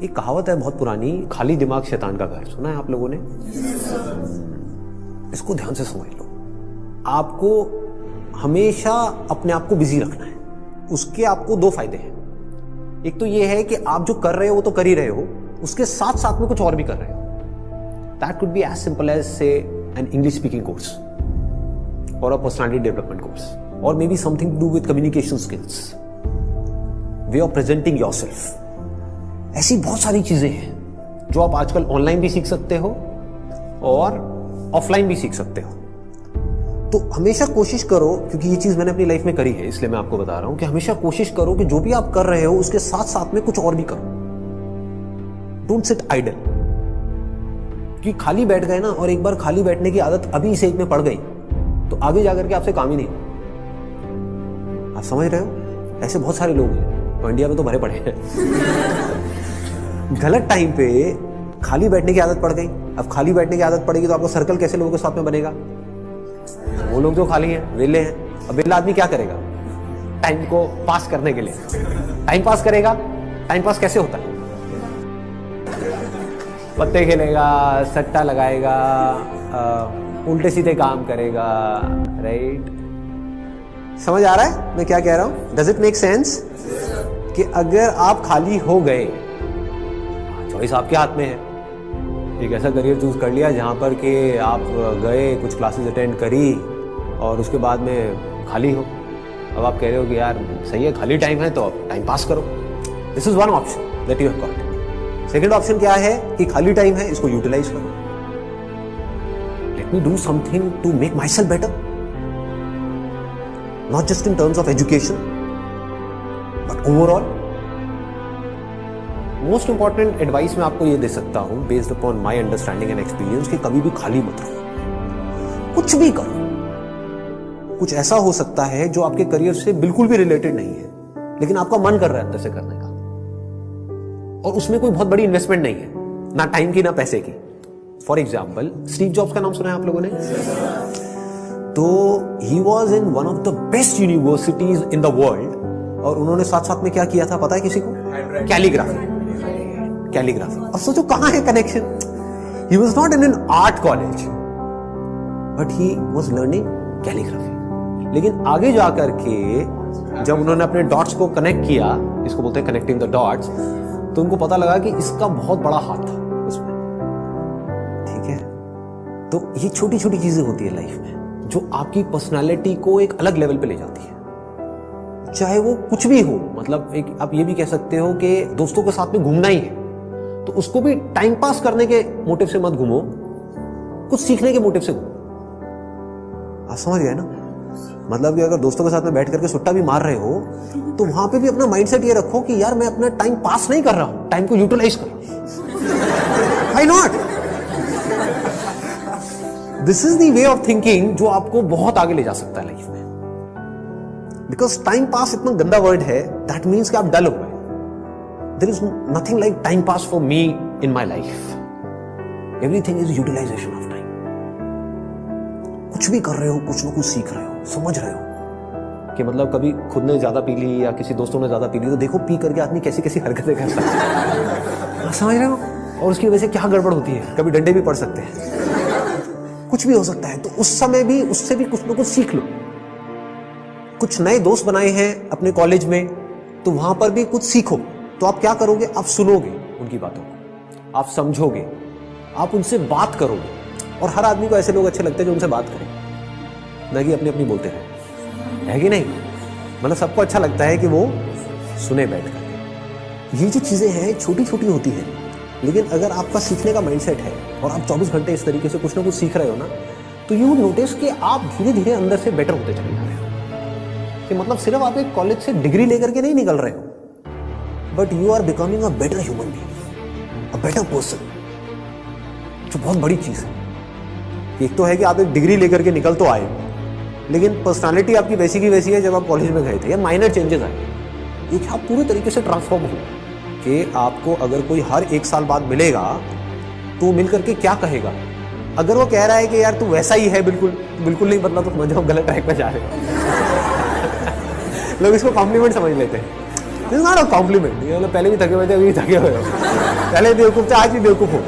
एक कहावत है बहुत पुरानी, खाली दिमाग शैतान का घर। सुना है आप लोगों ने? इसको ध्यान से समझ लो। आपको हमेशा अपने आप को बिजी रखना है। उसके आपको दो फायदे हैं। एक तो ये है कि आप जो कर रहे हो वो तो कर ही रहे हो, उसके साथ साथ में कुछ और भी कर रहे हो। That could be as simple as say an English speaking course और अ पर्सनालिटी डेवलपमेंट कोर्स, और may be something to do with communication skills, way of presenting yourself. ऐसी बहुत सारी चीजें हैं जो आप आजकल ऑनलाइन भी सीख सकते हो और ऑफलाइन भी सीख सकते हो। तो हमेशा कोशिश करो, क्योंकि ये चीज मैंने अपनी लाइफ में करी है इसलिए मैं आपको बता रहा हूं कि हमेशा कोशिश करो कि जो भी आप कर रहे हो उसके साथ साथ में कुछ और भी करो। Don't sit idle. कि खाली बैठ गए ना, और एक बार खाली बैठने की आदत अभी इस एज में पड़ गई तो आगे जाकर के आपसे काम ही नहीं। आप समझ रहे हो? ऐसे बहुत सारे लोग हैं और इंडिया में तो भरे पड़े हैं। गलत टाइम पे खाली बैठने की आदत पड़ गई। अब खाली बैठने की आदत पड़ेगी तो आपको सर्कल कैसे लोगों के साथ में बनेगा? वो लोग जो खाली हैं, वेले हैं। अब वेला आदमी क्या करेगा टाइम को पास करने के लिए? टाइम पास करेगा। टाइम पास कैसे होता है? पत्ते खेलेगा, सट्टा लगाएगा, उल्टे सीधे काम करेगा। राइट? समझ आ रहा है मैं क्या कह रहा हूं? Does it make sense? कि अगर आप खाली हो गए, चॉइस आपके हाथ में है। एक ऐसा करियर चूज कर लिया जहां पर कि आप गए, कुछ क्लासेस अटेंड करी और उसके बाद में खाली हो। अब आप कह रहे हो कि यार सही है, खाली टाइम है तो अब टाइम पास करो। This is one option that you have got. Second option क्या है कि खाली टाइम है, इसको यूटिलाइज करो। Let me do something to make myself better, not just in terms of education but overall. Most important advice मैं आपको ये दे सकता हूं based upon my understanding and experience कि कभी भी खाली मत रहो, कुछ भी करो। कुछ ऐसा हो सकता है जो आपके करियर से बिल्कुल भी रिलेटेड नहीं है, लेकिन आपका मन कर रहा है अंदर से करने का, और उसमें कोई बहुत बड़ी इन्वेस्टमेंट नहीं है, ना टाइम की ना पैसे की। फॉर एग्जाम्पल, स्टीव जॉब्स का नाम सुना है आप लोगों ने? तो he was in one of the best universities in the world, और उन्होंने साथ साथ में क्या किया था पता है किसी को? कैलीग्राफी। कैलीग्राफी। अब सोचो कहां है connection? He was not in an art college but he was learning calligraphy. लेकिन आगे जाकर के जब उन्होंने अपने डॉट्स को कनेक्ट किया, इसको बोलते हैं कनेक्टिंग द डॉट्स, तो उनको पता लगा कि इसका बहुत बड़ा हाथ था उसमें। ठीक है? तो ये छोटी छोटी चीजें होती है लाइफ में जो आपकी पर्सनालिटी को एक अलग लेवल पे ले जाती है। चाहे वो कुछ भी हो, मतलब एक आप ये भी कह सकते हो कि दोस्तों के साथ में घूमना ही है तो उसको भी टाइम पास करने के मोटिव से मत घूमो, कुछ सीखने के मोटिव से घूमो। आप समझ गए ना? मतलब कि अगर दोस्तों के साथ में बैठ करके सुट्टा भी मार रहे हो तो वहां पे भी अपना माइंडसेट ये रखो कि यार मैं अपना टाइम पास नहीं कर रहा हूं, टाइम को यूटिलाइज कर रहा हूं। Why not? This is the way of thinking जो आपको बहुत आगे ले जा सकता है लाइफ में। बिकॉज टाइम पास इतना गंदा वर्ड है, दैट मीन्स कि आप डल हो गए। There is nothing like time pass for me in my life. Everything is utilisation of time. कुछ भी कर रहे हो, कुछ ना कुछ सीख रहे हो, समझ रहे हो कि मतलब कभी खुद ने ज्यादा पी ली या किसी दोस्तों ने ज्यादा पी ली तो देखो पी करके आदमी कैसी कैसी हरकतें करता है। समझ रहे हो? और उसकी वजह से क्या गड़बड़ होती है, कभी डंडे भी पड़ सकते हैं, कुछ भी हो सकता है। तो उस समय भी उससे भी कुछ ना कुछ सीख लो। कुछ नए दोस्त बनाए हैं अपने कॉलेज में तो वहां पर भी कुछ सीखो। तो आप क्या करोगे? आप सुनोगे उनकी बातों को, आप समझोगे, आप उनसे बात करोगे। और हर आदमी को ऐसे लोग अच्छे लगते हैं जो उनसे बात करें, ना कि अपनी अपनी बोलते रहे, है कि नहीं? मतलब सबको अच्छा लगता है कि वो सुने बैठ करके। ये जो चीजें हैं छोटी छोटी होती हैं, लेकिन अगर आपका सीखने का माइंडसेट है और आप 24 घंटे इस तरीके से कुछ ना कुछ सीख रहे हो ना, तो यू नोटिस कि आप धीरे धीरे अंदर से बेटर होते चले जा रहे हो। कि मतलब सिर्फ आप एक कॉलेज से डिग्री लेकर के नहीं निकल रहे हो, but you are becoming a better human being, a better person, जो बहुत बड़ी चीज है। एक तो है कि आप एक डिग्री लेकर के निकल तो आए, लेकिन पर्सनालिटी आपकी वैसी की वैसी है जब आप कॉलेज में गए थे, या माइनर चेंजेस आए। एक आप पूरे तरीके से ट्रांसफॉर्म हो कि आपको अगर कोई हर 1 साल बाद मिलेगा तो मिल करके क्या कहेगा? अगर वो कह रहा है कि यार तू वैसा ही है, बिल्कुल बिल्कुल नहीं बदला, तो समझो गलत ट्रैक पर जा रहे हो। लोग इसको कॉम्प्लीमेंट समझ लेते हैं। This is not a compliment. ये मतलब पहले भी थके हुए थे, अभी भी थके हुए हो, पहले बेवकूफ थे, आज भी बेवकूफ हो।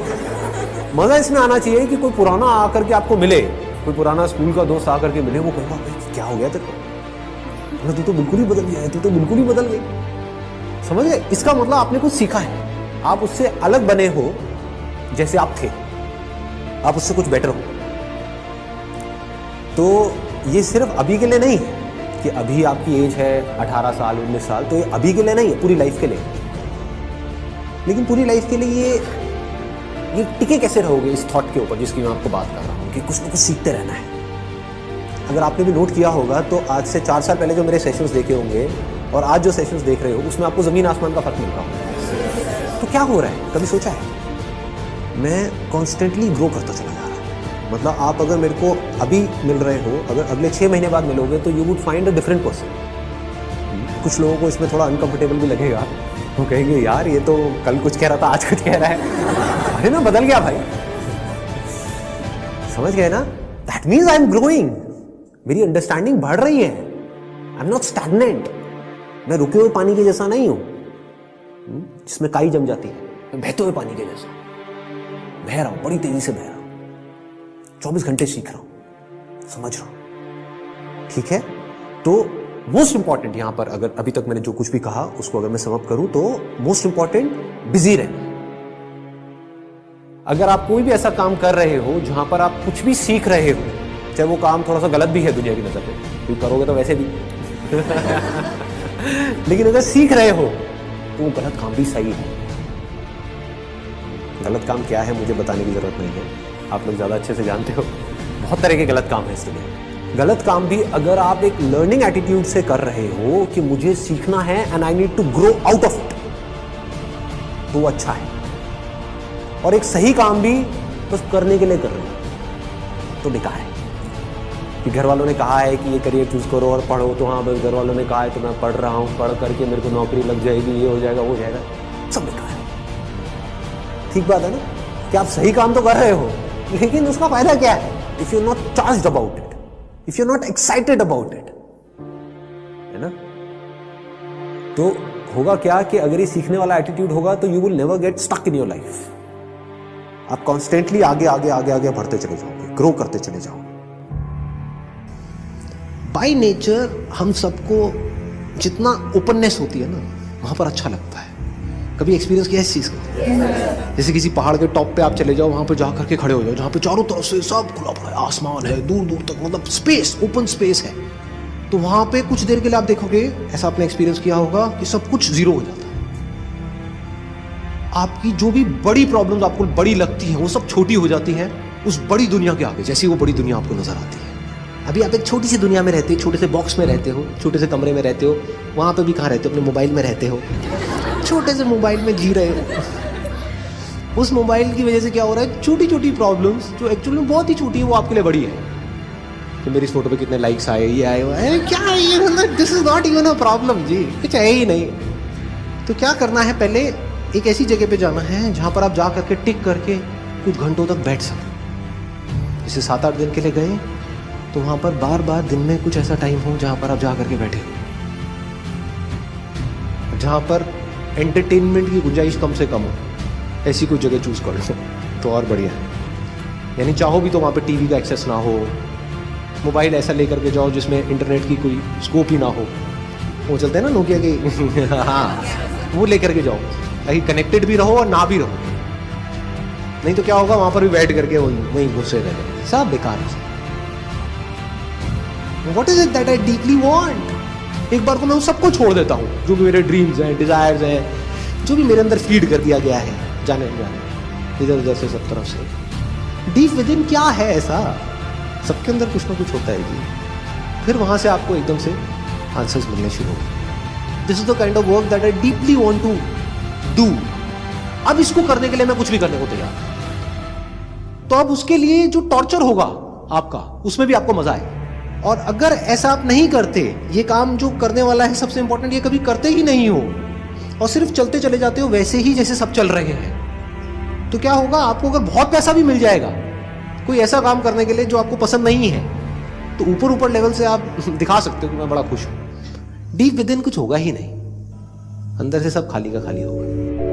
मजा इसमें आना चाहिए कि कोई पुराना आकर के आपको मिले, कोई पुराना स्कूल का दोस्त आकर के मिले, वो कहेगा क्या हो गया तेरे को, तू तो बिल्कुल ही बदल गया है, तू तो बिल्कुल ही बदल गई। समझ गए? इसका मतलब आपने कुछ सीखा है, आप उससे अलग बने हो जैसे आप थे, आप उससे कुछ बेटर हो। तो ये सिर्फ अभी के लिए नहीं है कि अभी आपकी एज है 18 साल 19 साल, तो ये अभी के लिए नहीं है, पूरी लाइफ के लिए। लेकिन पूरी लाइफ के लिए ये टिके कैसे रहोगे इस थॉट के ऊपर जिसकी मैं आपको बात कर रहा हूं कि कुछ ना कुछ सीखते रहना है। अगर आपने भी नोट किया होगा तो आज से 4 साल पहले जो मेरे सेशंस देखे होंगे और आज जो सेशंस देख रहे हो उसमें आपको जमीन आसमान का फर्क मिल रहा होगा। तो क्या हो रहा है, कभी सोचा है? मैं कॉन्स्टेंटली ग्रो करता चला जा रहा हूं। मतलब आप अगर मेरे को अभी मिल रहे हो, अगर अगले 6 महीने बाद मिलोगे तो you would find a different person. कुछ लोगों को इसमें थोड़ा अनकंफर्टेबल भी लगेगा, वो कहेंगे यार ये तो कल कुछ कह रहा था आज कुछ कह रहा है, अरे मैं बदल गया भाई। समझ गए ना? That means I am growing, मेरी अंडरस्टैंडिंग बढ़ रही है। आई एम नॉट स्टैग्नेंट, मैं रुके हुए पानी के जैसा नहीं हूं जिसमें काई जम जाती है, मैं बहते हुए पानी के जैसा बह रहा हूं, बड़ी तेजी से बह रहा हूं, 24 घंटे सीख रहा हूं, समझ रहा हूं। ठीक है? तो मोस्ट इंपॉर्टेंट यहां पर, अगर अभी तक मैंने जो कुछ भी कहा उसको अगर मैं समअप करूं तो मोस्ट इंपॉर्टेंट बिजी रहना। अगर आप कोई भी ऐसा काम कर रहे हो जहां पर आप कुछ भी सीख रहे हो, चाहे वो काम थोड़ा सा गलत भी है दुनिया की नजर में, क्योंकि करोगे तो वैसे भी लेकिन अगर सीख रहे हो तो वो गलत काम भी सही है। गलत काम क्या है मुझे बताने की जरूरत नहीं है, आप लोग ज्यादा अच्छे से जानते हो। बहुत तरह के गलत काम है इस दुनिया में। गलत काम भी अगर आप एक लर्निंग एटीट्यूड से कर रहे हो कि मुझे सीखना है and I need to grow out of it, तो वो अच्छा है। और एक सही काम भी बस करने के लिए कर रहे हो तो बेकार है। कि घर वालों ने कहा है कि ये करियर चूज करो और पढ़ो, तो हाँ बस घर वालों ने कहा है तो मैं पढ़ रहा हूं, पढ़ करके मेरे को नौकरी लग जाएगी, ये हो जाएगा वो हो जाएगा, सब बेकार है। ठीक बात है ना कि आप सही काम तो कर रहे हो, लेकिन उसका फायदा क्या है if you not charged about it, if you not excited about it, है ना? तो होगा क्या कि अगर ये सीखने वाला एटीट्यूड होगा तो you will never get stuck in your life. आप कॉन्स्टेंटली आगे आगे आगे आगे बढ़ते चले जाओगे, ग्रो करते चले जाओगे। बाय नेचर हम सबको जितना ओपननेस होती है ना वहां पर अच्छा लगता है। कभी एक्सपीरियंस किया है इस चीज का? जैसे किसी पहाड़ के टॉप पे आप चले जाओ, वहां पे जा करके खड़े हो जाओ, जहां पे चारों तरफ से सब खुला पड़ा है, आसमान है दूर दूर तक, मतलब स्पेस, ओपन स्पेस है। तो वहां पे कुछ देर के लिए आप देखोगे, ऐसा आपने एक्सपीरियंस किया होगा कि सब कुछ जीरो हो जाता है। आपकी जो भी बड़ी प्रॉब्लम्स आपको बड़ी लगती है वो सब छोटी हो जाती है उस बड़ी दुनिया के आगे, जैसी वो बड़ी दुनिया आपको नजर आती है। अभी आप एक छोटी सी दुनिया में रहते हो, छोटे से बॉक्स में रहते हो, छोटे से कमरे में रहते हो, वहां पे भी कहाँ रहते हो? अपने मोबाइल में रहते हो, छोटे से मोबाइल में जी रहे हो। उस मोबाइल की वजह से क्या हो रहा है, छोटी छोटी प्रॉब्लम्स जो एक्चुअली में बहुत ही छोटी है वो आपके लिए बड़ी है। कि मेरी इस फोटो पे कितने लाइक्स आए, ये आए, अरे क्या है ये, मतलब this is not even a problem जी, कुछ है ही नहीं। तो क्या करना है, पहले एक ऐसी जगह पे जाना है जहां पर आप जा करके टिक करके कुछ घंटों तक बैठ सकें। जैसे 7-8 दिन के लिए गए तो वहां पर बार बार दिन में कुछ ऐसा टाइम हो जहां पर आप जा करके बैठे हो, जहां पर एंटरटेनमेंट की गुंजाइश कम से कम हो, ऐसी कोई जगह चूज कर लो तो और बढ़िया है। यानी चाहो भी तो वहां पे टीवी का एक्सेस ना हो, मोबाइल ऐसा लेकर के जाओ जिसमें इंटरनेट की कोई स्कोप ही ना हो, वो चलते हैं ना नोकिया के हाँ, वो लेकर के जाओ ताकि कनेक्टेड भी रहो और ना भी रहो। नहीं तो क्या होगा, वहां पर भी बैठ करके वहीं घुसे रहे, सब बेकार है। What is it that I deeply want? एक बार को मैं उन सबको छोड़ देता हूँ जो भी मेरे ड्रीम्स हैं, डिजायर्स हैं, जो भी मेरे अंदर फीड कर दिया गया है जाने इधर उधर से सब तरफ से। डीप विद इन क्या है ऐसा, सबके अंदर कुछ ना कुछ होता है जी। फिर वहां से आपको एकदम से आंसर्स मिलने शुरू हो। This is the kind of work that I deeply want to do. अब इसको करने के लिए मैं कुछ भी करने को तैयार। तो अब उसके लिए जो टॉर्चर होगा आपका, उसमें भी आपको मजा आए। और अगर ऐसा आप नहीं करते, ये काम जो करने वाला है सबसे इंपॉर्टेंट, ये कभी करते ही नहीं हो और सिर्फ चलते चले जाते हो वैसे ही जैसे सब चल रहे हैं, तो क्या होगा, आपको अगर बहुत पैसा भी मिल जाएगा कोई ऐसा काम करने के लिए जो आपको पसंद नहीं है, तो ऊपर ऊपर लेवल से आप दिखा सकते हो कि मैं बड़ा खुश हूं, डीप विद इन कुछ होगा ही नहीं। अंदर से सब खाली का खाली होगा।